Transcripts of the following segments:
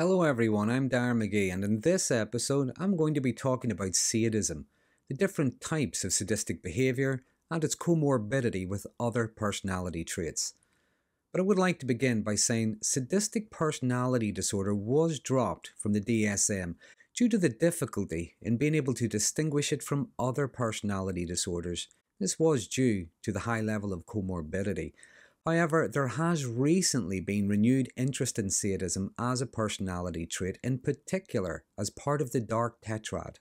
Hello everyone, I'm Darren Magee, and in this episode I'm going to be talking about sadism, the different types of sadistic behaviour and its comorbidity with other personality traits. But I would like to begin by saying sadistic personality disorder was dropped from the DSM due to the difficulty in being able to distinguish it from other personality disorders. This was due to the high level of comorbidity. However, there has recently been renewed interest in sadism as a personality trait, in particular as part of the Dark Tetrad.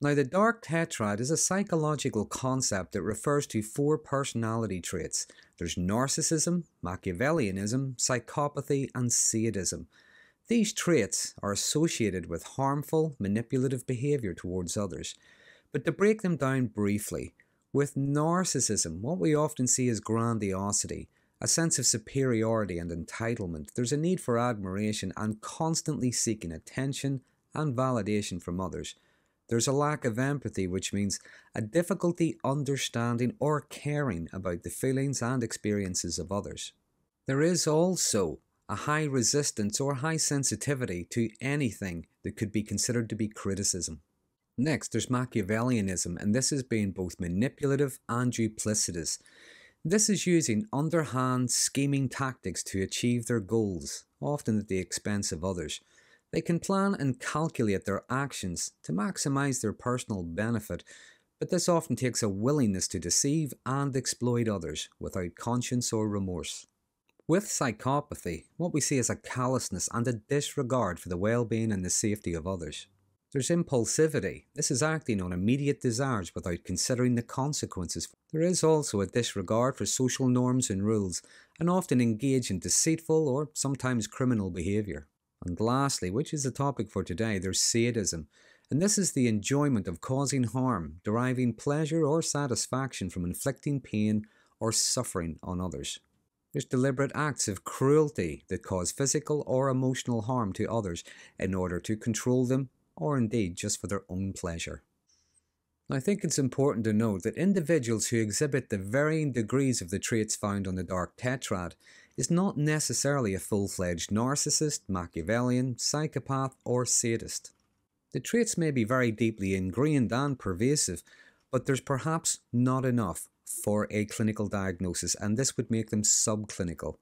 Now, the Dark Tetrad is a psychological concept that refers to four personality traits. There's narcissism, Machiavellianism, psychopathy, and sadism. These traits are associated with harmful, manipulative behaviour towards others. But to break them down briefly, with narcissism, what we often see is grandiosity, a sense of superiority and entitlement. There's a need for admiration and constantly seeking attention and validation from others. There's a lack of empathy, which means a difficulty understanding or caring about the feelings and experiences of others. There is also a high resistance or high sensitivity to anything that could be considered to be criticism. Next, there's Machiavellianism, and this is being both manipulative and duplicitous. This is using underhand, scheming tactics to achieve their goals, often at the expense of others. They can plan and calculate their actions to maximise their personal benefit, but this often takes a willingness to deceive and exploit others without conscience or remorse. With psychopathy, what we see is a callousness and a disregard for the well-being and the safety of others. There's impulsivity. This is acting on immediate desires without considering the consequences. There is also a disregard for social norms and rules, and often engage in deceitful or sometimes criminal behaviour. And lastly, which is the topic for today, there's sadism. And this is the enjoyment of causing harm, deriving pleasure or satisfaction from inflicting pain or suffering on others. There's deliberate acts of cruelty that cause physical or emotional harm to others in order to control them, or indeed just for their own pleasure. I think it's important to note that individuals who exhibit the varying degrees of the traits found on the Dark Tetrad is not necessarily a full-fledged narcissist, Machiavellian, psychopath, or sadist. The traits may be very deeply ingrained and pervasive, but there's perhaps not enough for a clinical diagnosis, and this would make them subclinical.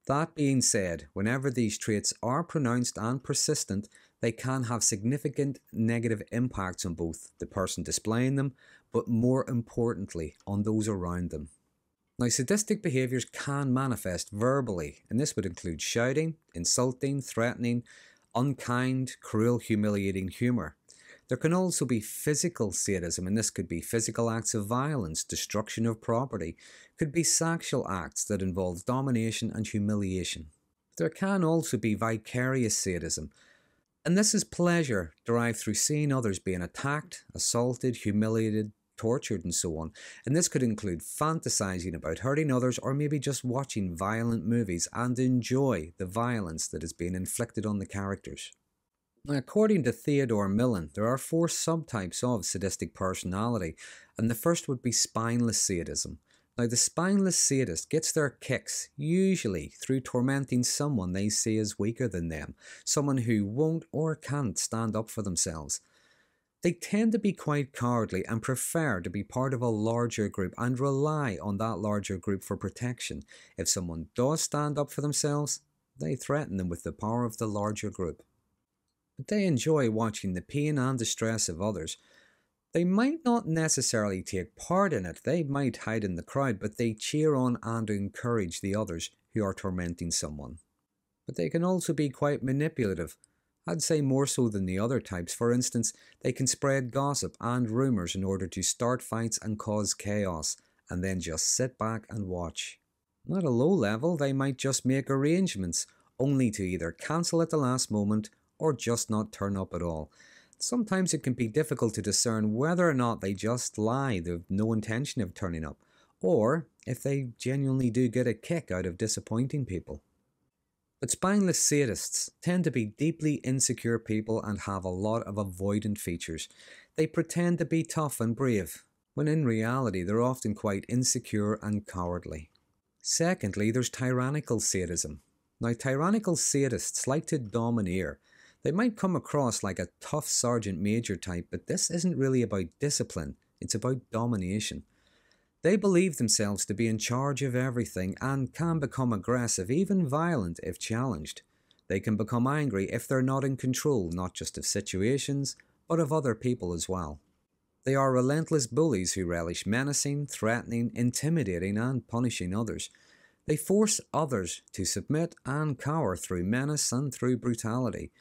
That being said, whenever these traits are pronounced and persistent, they can have significant negative impacts on both the person displaying them, but more importantly, on those around them. Now, sadistic behaviours can manifest verbally, and this would include shouting, insulting, threatening, unkind, cruel, humiliating humour. There can also be physical sadism, and this could be physical acts of violence, destruction of property, could be sexual acts that involve domination and humiliation. There can also be vicarious sadism, and this is pleasure derived through seeing others being attacked, assaulted, humiliated, tortured, and so on. And this could include fantasizing about hurting others, or maybe just watching violent movies and enjoy the violence that is being inflicted on the characters. Now, according to Theodore Millen, there are four subtypes of sadistic personality, and the first would be spineless sadism. Now, the spineless sadist gets their kicks usually through tormenting someone they see as weaker than them, someone who won't or can't stand up for themselves. They tend to be quite cowardly and prefer to be part of a larger group and rely on that larger group for protection. If someone does stand up for themselves, they threaten them with the power of the larger group. But they enjoy watching the pain and distress of others. They might not necessarily take part in it, they might hide in the crowd, but they cheer on and encourage the others who are tormenting someone. But they can also be quite manipulative. I'd say more so than the other types. For instance, they can spread gossip and rumours in order to start fights and cause chaos, and then just sit back and watch. At a low level, they might just make arrangements, only to either cancel at the last moment or just not turn up at all. Sometimes it can be difficult to discern whether or not they just lie, they have no intention of turning up, or if they genuinely do get a kick out of disappointing people. But spineless sadists tend to be deeply insecure people and have a lot of avoidant features. They pretend to be tough and brave, when in reality they're often quite insecure and cowardly. Secondly, there's tyrannical sadism. Now, tyrannical sadists like to domineer. They might come across like a tough sergeant major type, but this isn't really about discipline, it's about domination. They believe themselves to be in charge of everything and can become aggressive, even violent if challenged. They can become angry if they're not in control, not just of situations, but of other people as well. They are relentless bullies who relish menacing, threatening, intimidating, and punishing others. They force others to submit and cower through menace and through brutality.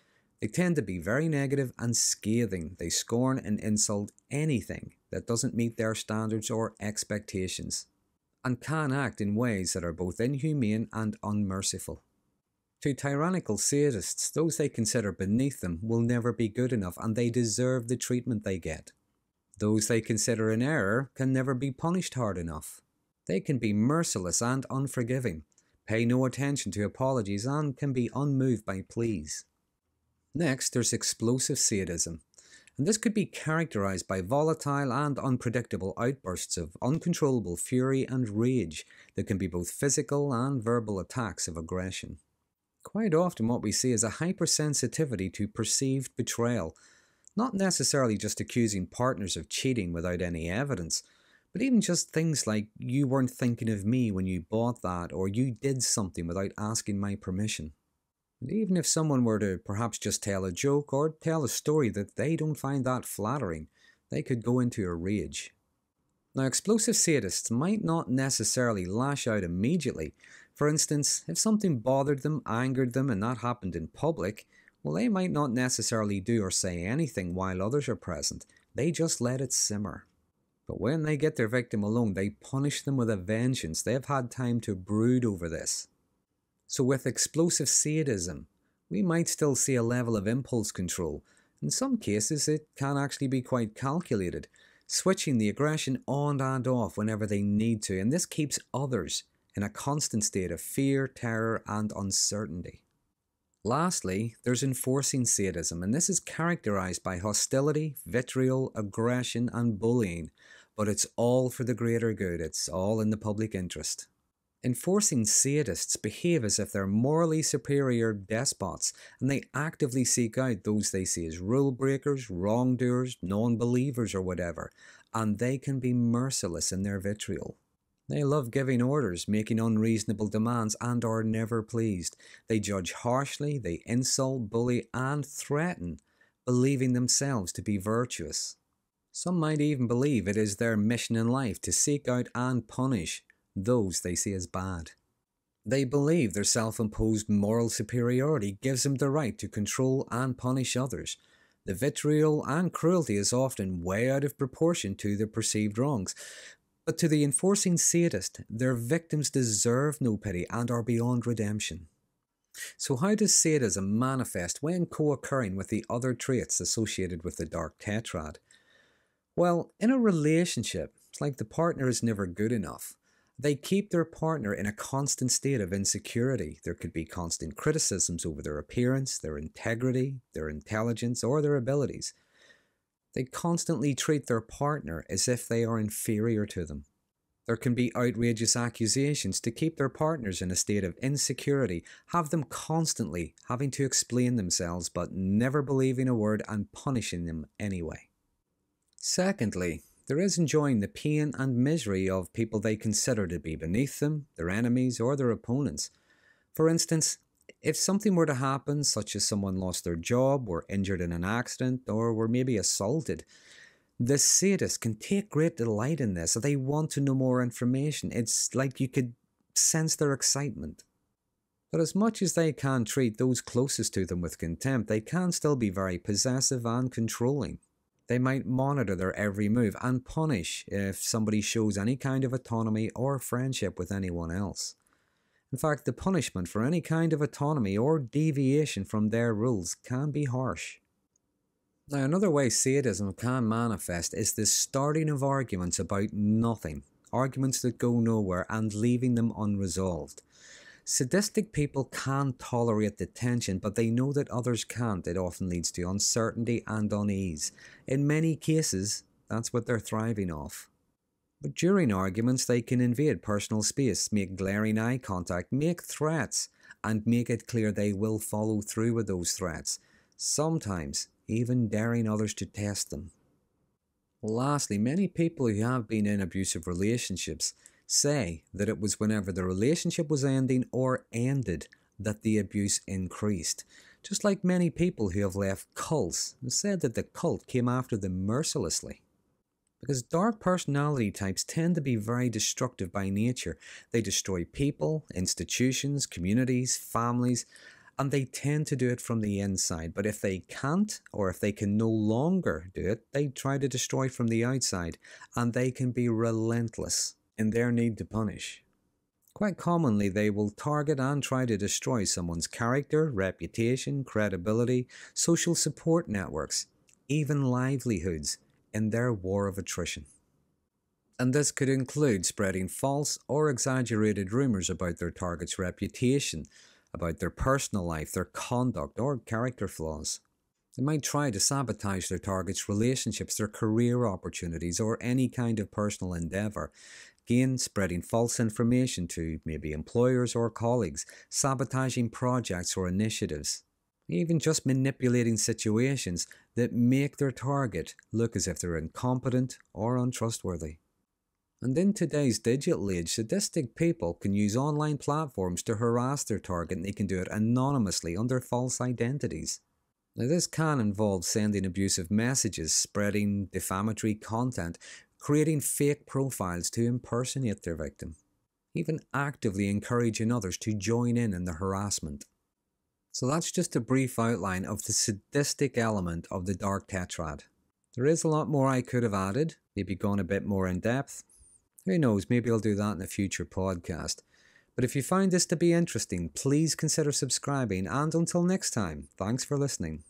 They tend to be very negative and scathing. They scorn and insult anything that doesn't meet their standards or expectations, and can act in ways that are both inhumane and unmerciful. To tyrannical sadists, those they consider beneath them will never be good enough, and they deserve the treatment they get. Those they consider in error can never be punished hard enough. They can be merciless and unforgiving, pay no attention to apologies, and can be unmoved by pleas. Next, there's explosive sadism, and this could be characterized by volatile and unpredictable outbursts of uncontrollable fury and rage that can be both physical and verbal attacks of aggression. Quite often what we see is a hypersensitivity to perceived betrayal, not necessarily just accusing partners of cheating without any evidence, but even just things like, you weren't thinking of me when you bought that, or you did something without asking my permission. And even if someone were to perhaps just tell a joke or tell a story that they don't find that flattering, they could go into a rage. Now, explosive sadists might not necessarily lash out immediately. For instance, if something bothered them, angered them, and that happened in public, well, they might not necessarily do or say anything while others are present. They just let it simmer. But when they get their victim alone, they punish them with a vengeance. They've had time to brood over this. So with explosive sadism, we might still see a level of impulse control. In some cases, it can actually be quite calculated, switching the aggression on and off whenever they need to, and this keeps others in a constant state of fear, terror, and uncertainty. Lastly, there's enforcing sadism, and this is characterized by hostility, vitriol, aggression, and bullying, but it's all for the greater good, it's all in the public interest. Enforcing sadists behave as if they're morally superior despots, and they actively seek out those they see as rule breakers, wrongdoers, non-believers, or whatever, and they can be merciless in their vitriol. They love giving orders, making unreasonable demands, and are never pleased. They judge harshly, they insult, bully, and threaten, believing themselves to be virtuous. Some might even believe it is their mission in life to seek out and punish those they see as bad. They believe their self-imposed moral superiority gives them the right to control and punish others. The vitriol and cruelty is often way out of proportion to the perceived wrongs. But to the enforcing sadist, their victims deserve no pity and are beyond redemption. So how does sadism manifest when co-occurring with the other traits associated with the Dark Tetrad? Well, in a relationship, it's like the partner is never good enough. They keep their partner in a constant state of insecurity. There could be constant criticisms over their appearance, their integrity, their intelligence, or their abilities. They constantly treat their partner as if they are inferior to them. There can be outrageous accusations to keep their partners in a state of insecurity, have them constantly having to explain themselves but never believing a word and punishing them anyway. Secondly, there is enjoying the pain and misery of people they consider to be beneath them, their enemies, or their opponents. For instance, if something were to happen, such as someone lost their job, were injured in an accident, or were maybe assaulted, the sadist can take great delight in this. They want to know more information. It's like you could sense their excitement. But as much as they can treat those closest to them with contempt, they can still be very possessive and controlling. They might monitor their every move and punish if somebody shows any kind of autonomy or friendship with anyone else. In fact, the punishment for any kind of autonomy or deviation from their rules can be harsh. Now, another way sadism can manifest is the starting of arguments about nothing, arguments that go nowhere and leaving them unresolved. Sadistic people can tolerate the tension, but they know that others can't. It often leads to uncertainty and unease. In many cases, that's what they're thriving off. But during arguments, they can invade personal space, make glaring eye contact, make threats, and make it clear they will follow through with those threats, sometimes even daring others to test them. Lastly, many people who have been in abusive relationships say that it was whenever the relationship was ending or ended that the abuse increased. Just like many people who have left cults have said that the cult came after them mercilessly. Because dark personality types tend to be very destructive by nature. They destroy people, institutions, communities, families, and they tend to do it from the inside. But if they can't, or if they can no longer do it, they try to destroy from the outside, and they can be relentless in their need to punish. Quite commonly, they will target and try to destroy someone's character, reputation, credibility, social support networks, even livelihoods, in their war of attrition. And this could include spreading false or exaggerated rumours about their target's reputation, about their personal life, their conduct, or character flaws. They might try to sabotage their target's relationships, their career opportunities, or any kind of personal endeavour. Again, spreading false information to maybe employers or colleagues, sabotaging projects or initiatives. Even just manipulating situations that make their target look as if they're incompetent or untrustworthy. And in today's digital age, sadistic people can use online platforms to harass their target, and they can do it anonymously under false identities. Now, this can involve sending abusive messages, spreading defamatory content, creating fake profiles to impersonate their victim, even actively encouraging others to join in the harassment. So that's just a brief outline of the sadistic element of the Dark Tetrad. There is a lot more I could have added, maybe gone a bit more in depth. Who knows, maybe I'll do that in a future podcast. But if you find this to be interesting, please consider subscribing, and until next time, thanks for listening.